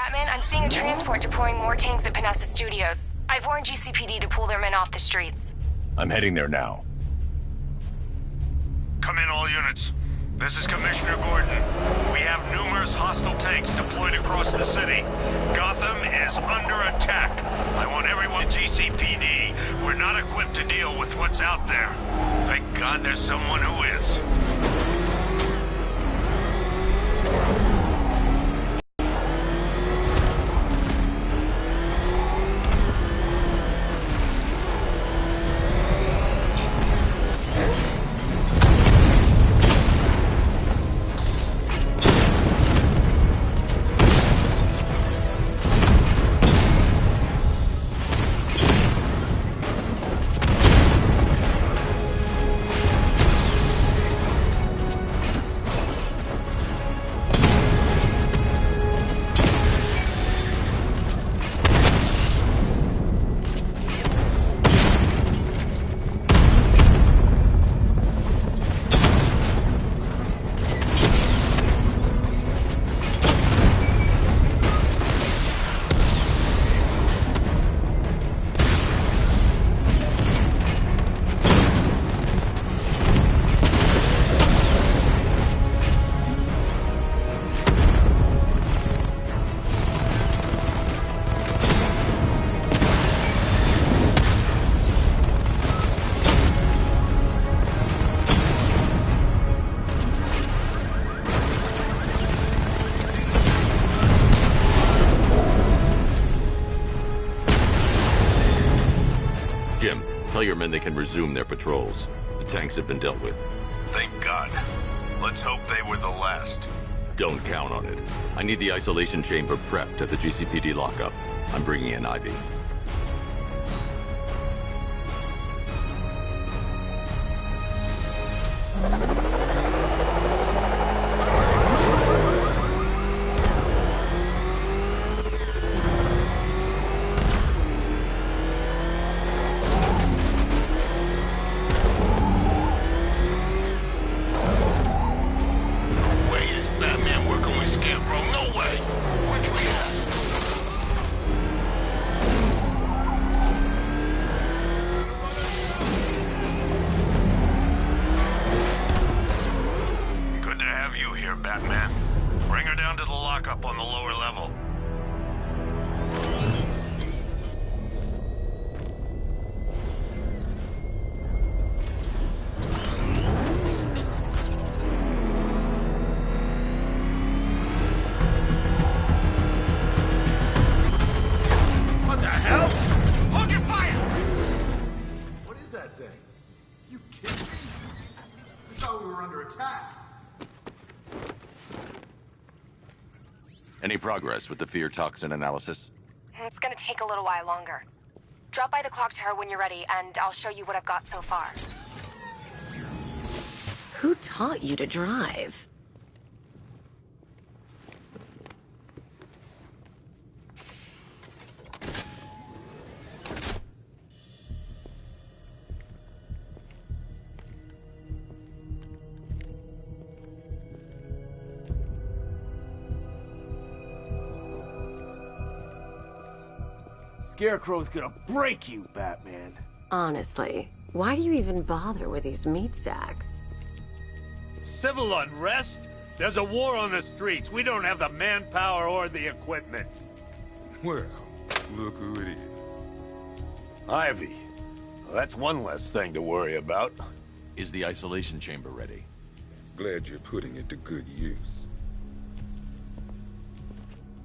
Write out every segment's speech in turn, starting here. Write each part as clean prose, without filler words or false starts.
Batman, I'm seeing a transport deploying more tanks at Panessa Studios. I've warned GCPD to pull their men off the streets. I'm heading there now. Come in, all units. This is Commissioner Gordon. We have numerous hostile tanks deployed across the city. Gotham is under attack. I want everyone at GCPD. We're not equipped to deal with what's out there. Thank God there's someone who is. Jim, tell your men they can resume their patrols. The tanks have been dealt with. Thank God. Let's hope they were the last. Don't count on it. I need the isolation chamber prepped at the GCPD lockup. I'm bringing in Ivy. Batman. Bring her down to the lockup on the lower level. What the hell? Hold your fire! What is that thing? You kidding me? I thought we were under attack. Any progress with the fear toxin analysis? It's gonna take a little while longer. Drop by the clock tower when you're ready, and I'll show you what I've got so far. Who taught you to drive? Scarecrow's gonna break you, Batman. Honestly, why do you even bother with these meat sacks? Civil unrest? There's a war on the streets. We don't have the manpower or the equipment. Well, look who it is. Ivy. Well, that's one less thing to worry about. Is the isolation chamber ready? Glad you're putting it to good use.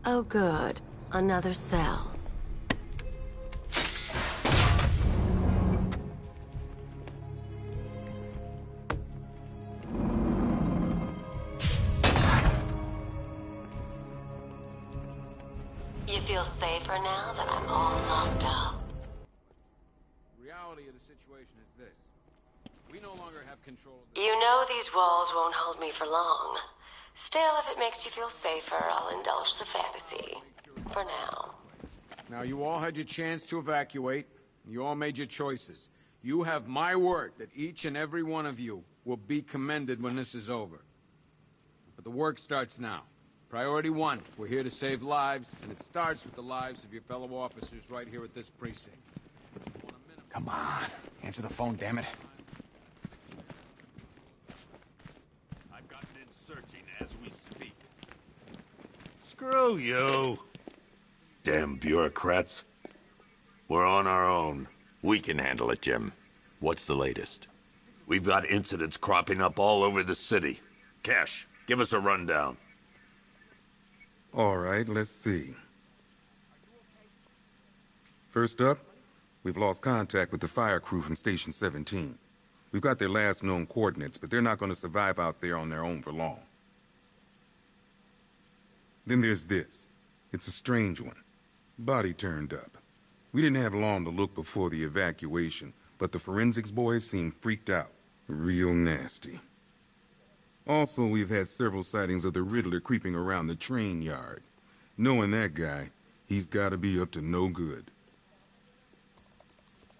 Oh good. Another cell. You feel safer now that I'm all locked up? Reality of the situation is this. We no longer have control of You know these walls won't hold me for long. Still, if it makes you feel safer, I'll indulge the fantasy. For now. Now, you all had your chance to evacuate. You all made your choices. You have my word that each and every one of you will be commended when this is over. But the work starts now. Priority 1, we're here to save lives, and it starts with the lives of your fellow officers right here at this precinct. Come on. Answer the phone, damn it. I've gotten in searching as we speak. Screw you. Damn bureaucrats. We're on our own. We can handle it, Jim. What's the latest? We've got incidents cropping up all over the city. Cash, give us a rundown. All right, let's see. First up, we've lost contact with the fire crew from Station 17. We've got their last known coordinates, but they're not going to survive out there on their own for long. Then there's this. It's a strange one. Body turned up. We didn't have long to look before the evacuation, but the forensics boys seemed freaked out. Real nasty. Also, we've had several sightings of the Riddler creeping around the train yard. Knowing that guy, he's got to be up to no good.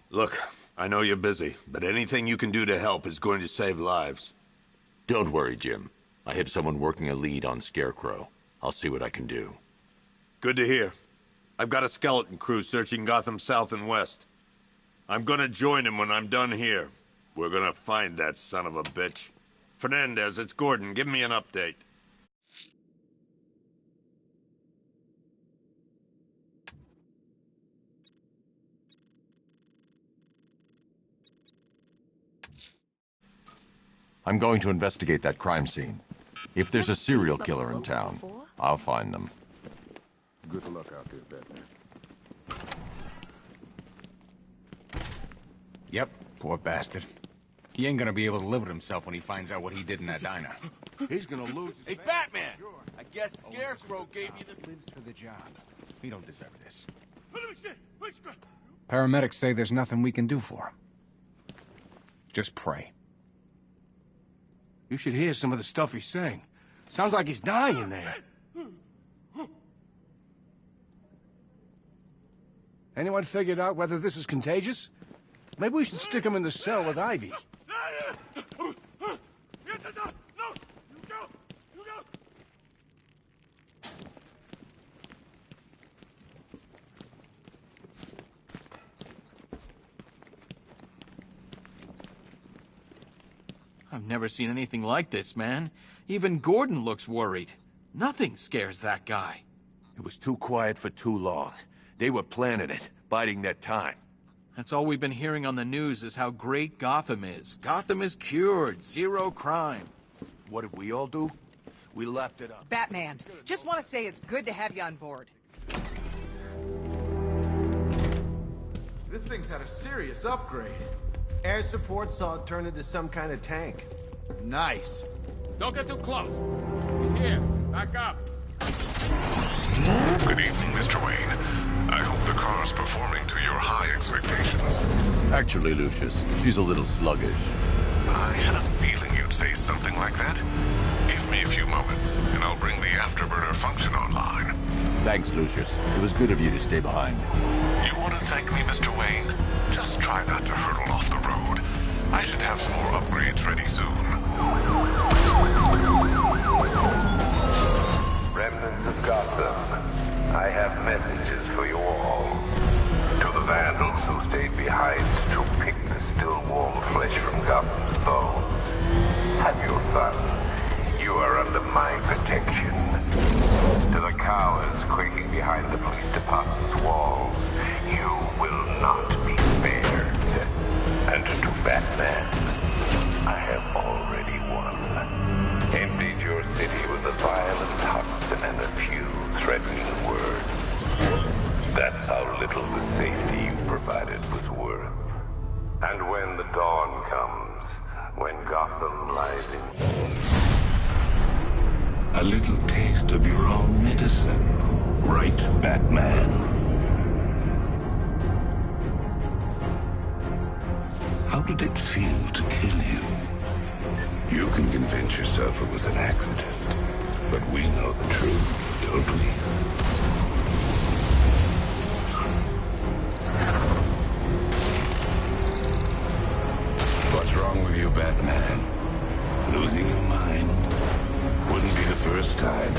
Look, I know you're busy, but anything you can do to help is going to save lives. Don't worry, Jim. I have someone working a lead on Scarecrow. I'll see what I can do. Good to hear. I've got a skeleton crew searching Gotham South and West. I'm gonna join him when I'm done here. We're gonna find that son of a bitch. Fernandez, it's Gordon. Give me an update. I'm going to investigate that crime scene. If there's a serial killer in town, I'll find them. Good luck out there, Batman. Yep, poor bastard. He ain't gonna be able to live with himself when he finds out what he did in that diner. He's gonna lose his... Hey, Batman! I guess Scarecrow gave you the... Lives for the job. We don't deserve this. Paramedics say there's nothing we can do for him. Just pray. You should hear some of the stuff he's saying. Sounds like he's dying in there. Anyone figured out whether this is contagious? Maybe we should stick him in the cell with Ivy. I've never seen anything like this, man. Even Gordon looks worried. Nothing scares that guy. It was too quiet for too long. They were planning it, biding their time. That's all we've been hearing on the news is how great Gotham is. Gotham is cured, zero crime. What did we all do? We lapped it up. Batman, just want to say it's good to have you on board. This thing's had a serious upgrade. Air support saw it turn into some kind of tank. Nice. Don't get too close. He's here. Back up. Good evening, Mr. Wayne. I hope the car's performing to your high expectations. Actually, Lucius, she's a little sluggish. I had a feeling you'd say something like that. Give me a few moments, and I'll bring the afterburner function online. Thanks, Lucius. It was good of you to stay behind. You want to thank me, Mr. Wayne? Just try not to hurtle off the road. I should have some more upgrades ready soon. Remnants of Gotham, I have messages for you all. To the vandals who stayed behind to pick the still warm flesh from Gotham's bones. Have your fun. You are under my protection. To the cowards quaking behind the police department's walls, you will not be spared. And to Batman, I have already won. Emptied your city with a violent toxin and a few threatening words. That's how little the safety you provided was worth. And when the dawn comes, when Gotham lies in... A little taste of your own medicine, right, Batman? How did it feel to kill you? You can convince yourself it was an accident, but we know the truth, don't we? What's wrong with you, Batman? Losing your mind? Wouldn't be the first time.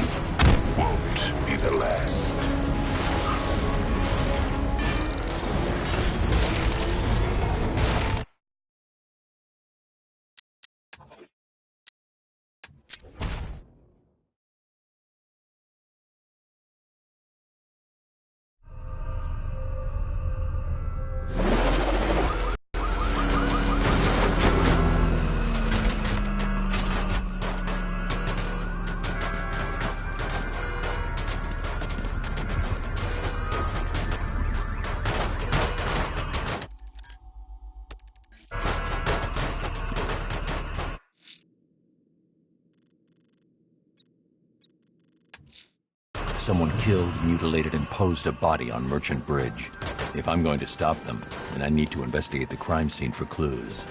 someone killed, mutilated, and posed a body on Merchant Bridge. If I'm going to stop them, then I need to investigate the crime scene for clues.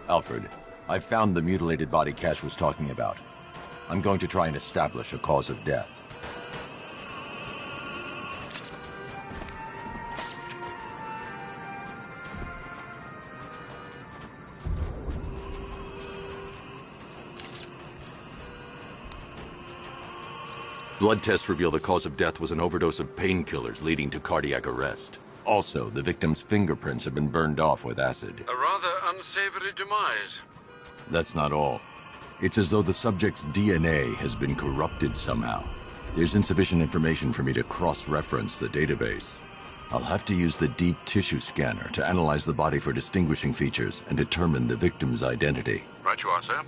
Alfred, I found the mutilated body Cash was talking about. I'm going to try and establish a cause of death. Blood tests reveal the cause of death was an overdose of painkillers leading to cardiac arrest. Also, the victim's fingerprints have been burned off with acid. A rather unsavory demise. That's not all. It's as though the subject's DNA has been corrupted somehow. There's insufficient information for me to cross-reference the database. I'll have to use the deep tissue scanner to analyze the body for distinguishing features and determine the victim's identity. Right you are, sir.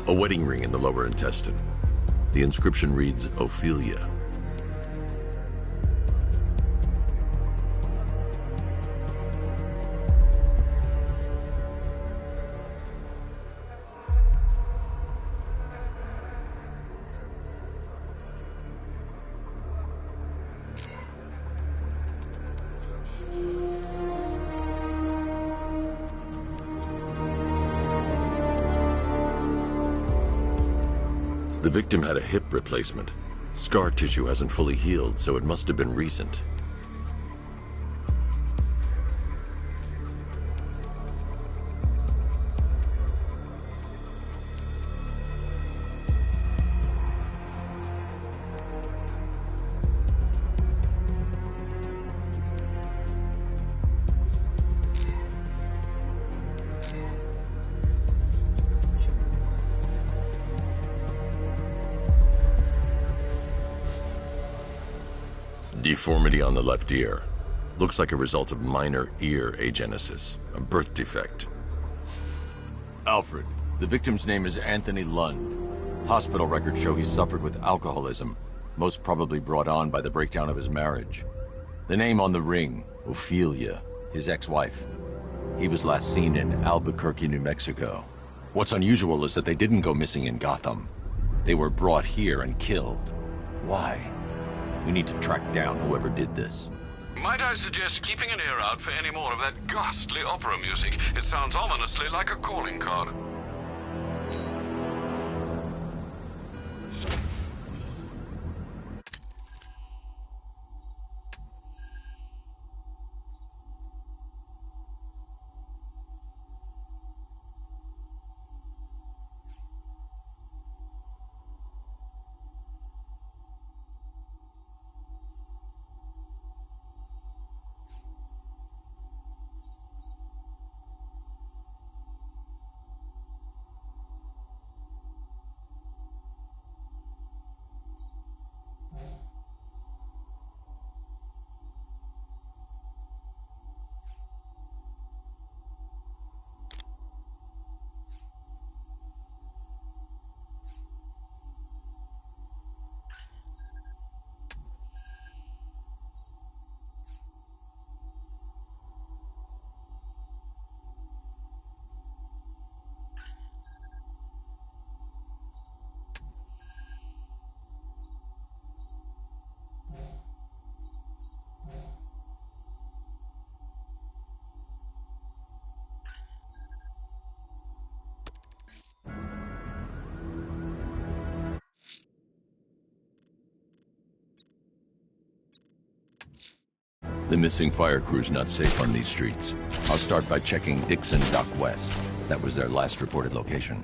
A wedding ring in the lower intestine. The inscription reads, Ophelia. The victim had a hip replacement. Scar tissue hasn't fully healed, so it must have been recent. Deformity on the left ear. Looks like a result of minor ear agenesis, a birth defect. Alfred, the victim's name is Anthony Lund. Hospital records show he suffered with alcoholism, most probably brought on by the breakdown of his marriage. The name on the ring, Ophelia, his ex-wife. He was last seen in Albuquerque, New Mexico. What's unusual is that they didn't go missing in Gotham. They were brought here and killed. Why? We need to track down whoever did this. Might I suggest keeping an ear out for any more of that ghastly opera music? It sounds ominously like a calling card. The missing fire crew's not safe on these streets. I'll start by checking Dixon Dock West. That was their last reported location.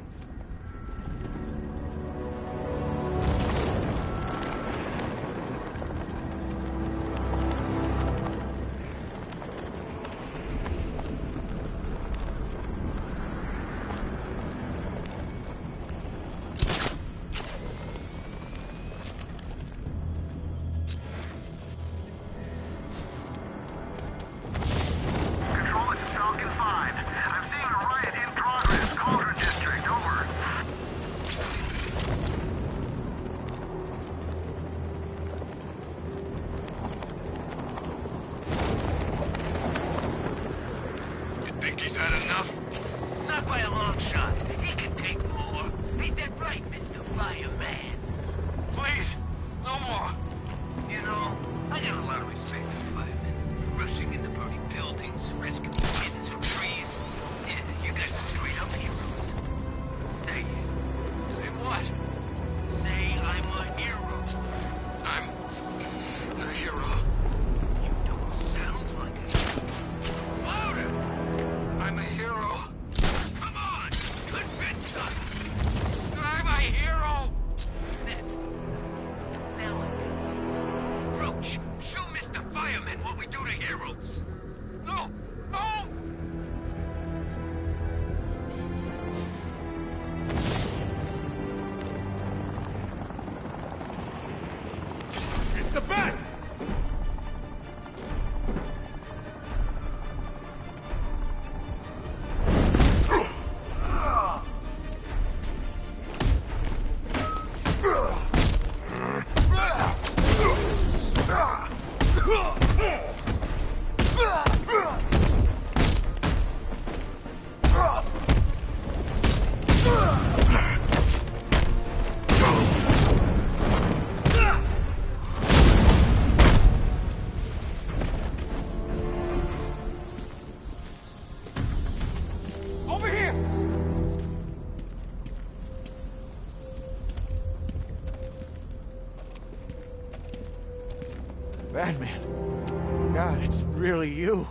Batman. God, it's really you.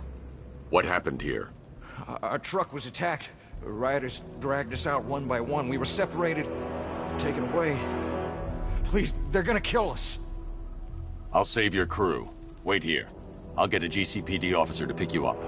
What happened here? Our truck was attacked. Rioters dragged us out one by one. We were separated, taken away. Please, they're gonna kill us. I'll save your crew. Wait here. I'll get a GCPD officer to pick you up.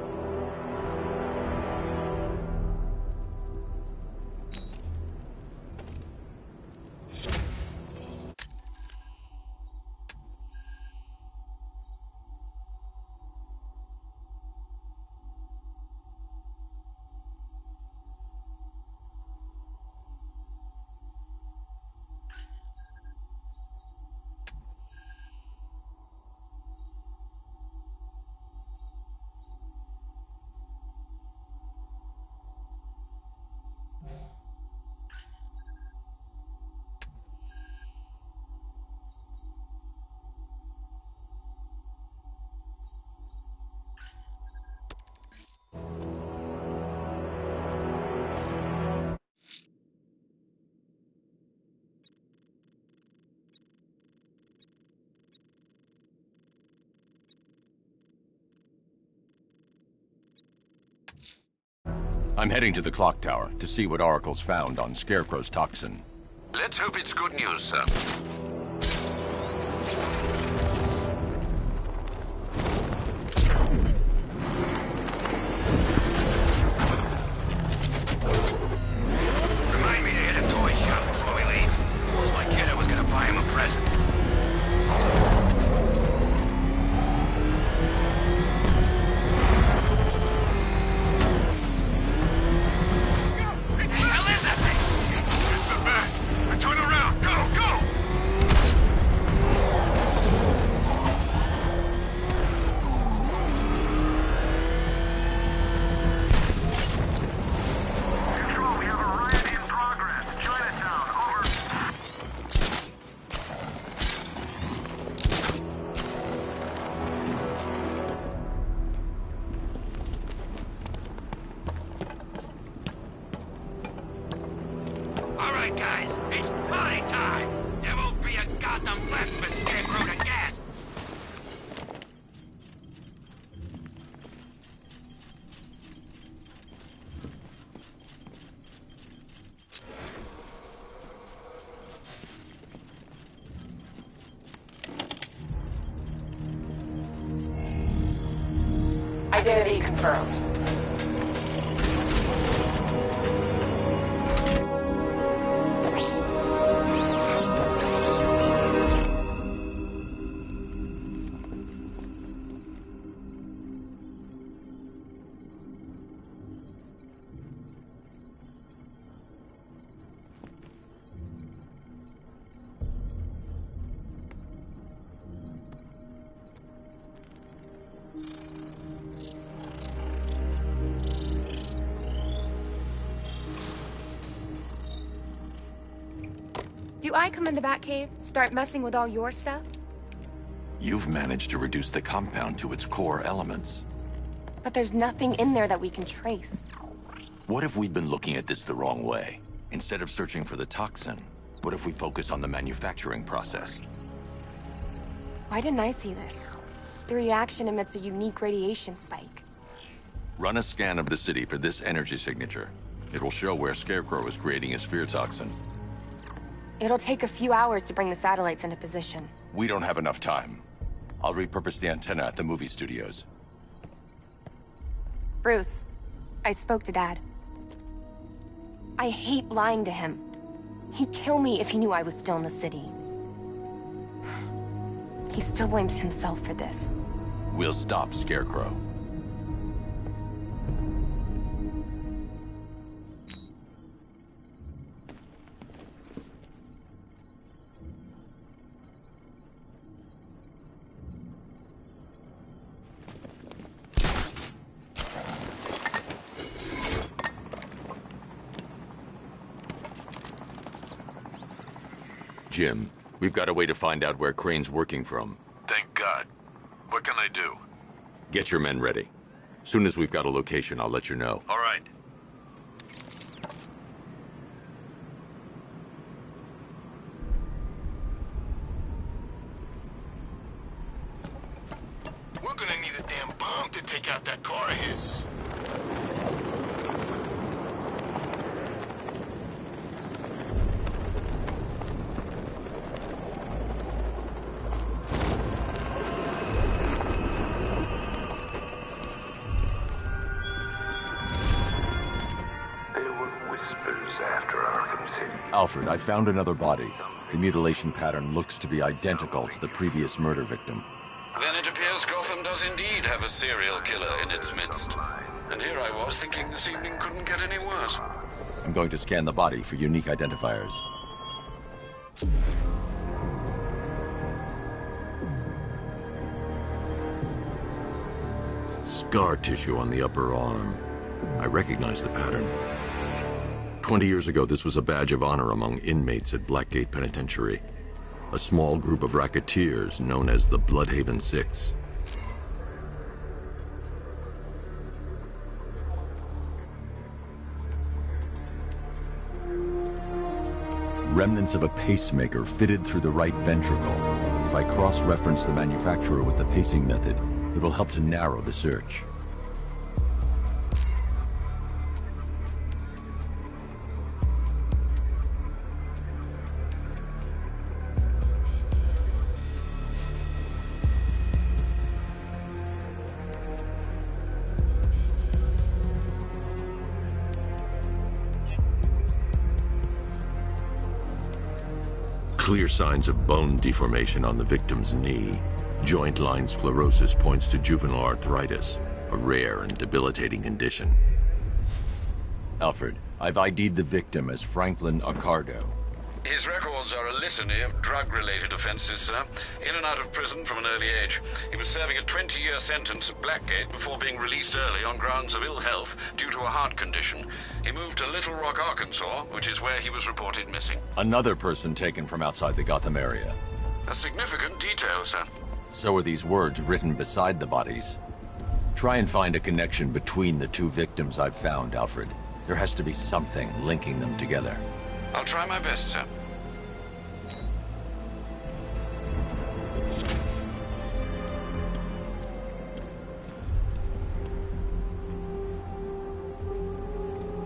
I'm heading to the clock tower to see what Oracle's found on Scarecrow's toxin. Let's hope it's good news, sir. Remind me to hit a toy shop before we leave. Told my kid I was gonna buy him a present. Guys, it's party time! There won't be a Gotham left for Scarecrow to gas! Identity confirmed. Do I come in the Batcave, start messing with all your stuff? You've managed to reduce the compound to its core elements. But there's nothing in there that we can trace. What if we'd been looking at this the wrong way? Instead of searching for the toxin, what if we focus on the manufacturing process? Why didn't I see this? The reaction emits a unique radiation spike. Run a scan of the city for this energy signature. It will show where Scarecrow is creating his fear toxin. It'll take a few hours to bring the satellites into position. We don't have enough time. I'll repurpose the antenna at the movie studios. Bruce, I spoke to Dad. I hate lying to him. He'd kill me if he knew I was still in the city. He still blames himself for this. We'll stop Scarecrow. Jim, we've got a way to find out where Crane's working from. Thank God. What can I do? Get your men ready. Soon as we've got a location, I'll let you know. All right. We're gonna need a damn bomb to take out that car of his. Alfred, I found another body. The mutilation pattern looks to be identical to the previous murder victim. Then it appears Gotham does indeed have a serial killer in its midst. And here I was thinking this evening couldn't get any worse. I'm going to scan the body for unique identifiers. Scar tissue on the upper arm. I recognize the pattern. 20 years ago, this was a badge of honor among inmates at Blackgate Penitentiary. A small group of racketeers known as the Bloodhaven Six. Remnants of a pacemaker fitted through the right ventricle. If I cross-reference the manufacturer with the pacing method, it will help to narrow the search. Clear signs of bone deformation on the victim's knee. Joint line sclerosis points to juvenile arthritis, a rare and debilitating condition. Alfred, I've ID'd the victim as Franklin Accardo. His records are a litany of drug-related offenses, sir. In and out of prison from an early age. He was serving a 20-year sentence at Blackgate before being released early on grounds of ill health due to a heart condition. He moved to Little Rock, Arkansas, which is where he was reported missing. Another person taken from outside the Gotham area. A significant detail, sir. So are these words written beside the bodies. Try and find a connection between the two victims I've found, Alfred. There has to be something linking them together. I'll try my best, sir.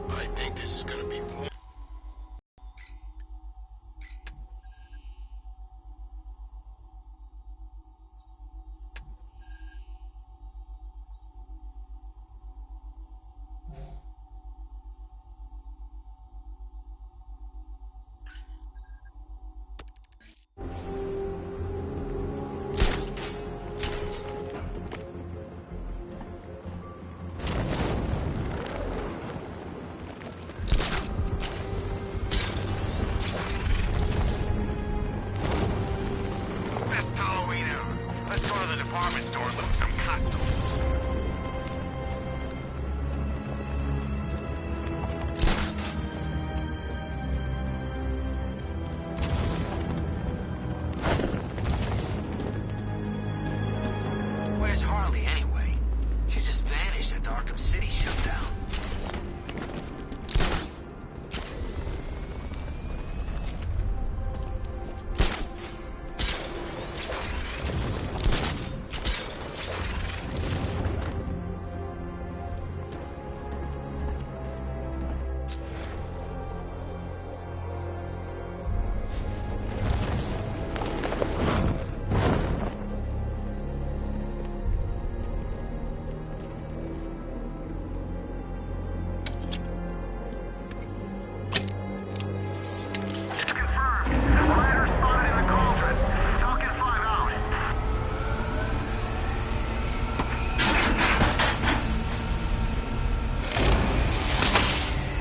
I think this is gonna be one.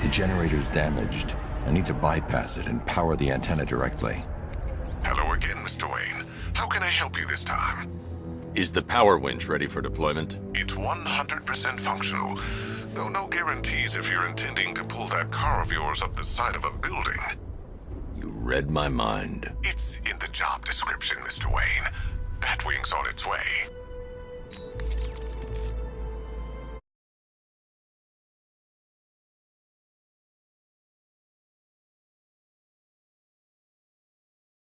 The generator's damaged. I need to bypass it and power the antenna directly. Hello again, Mr. Wayne. How can I help you this time? Is the power winch ready for deployment? It's 100% functional, though no guarantees if you're intending to pull that car of yours up the side of a building. You read my mind. It's in the job description, Mr. Wayne. Batwing's on its way.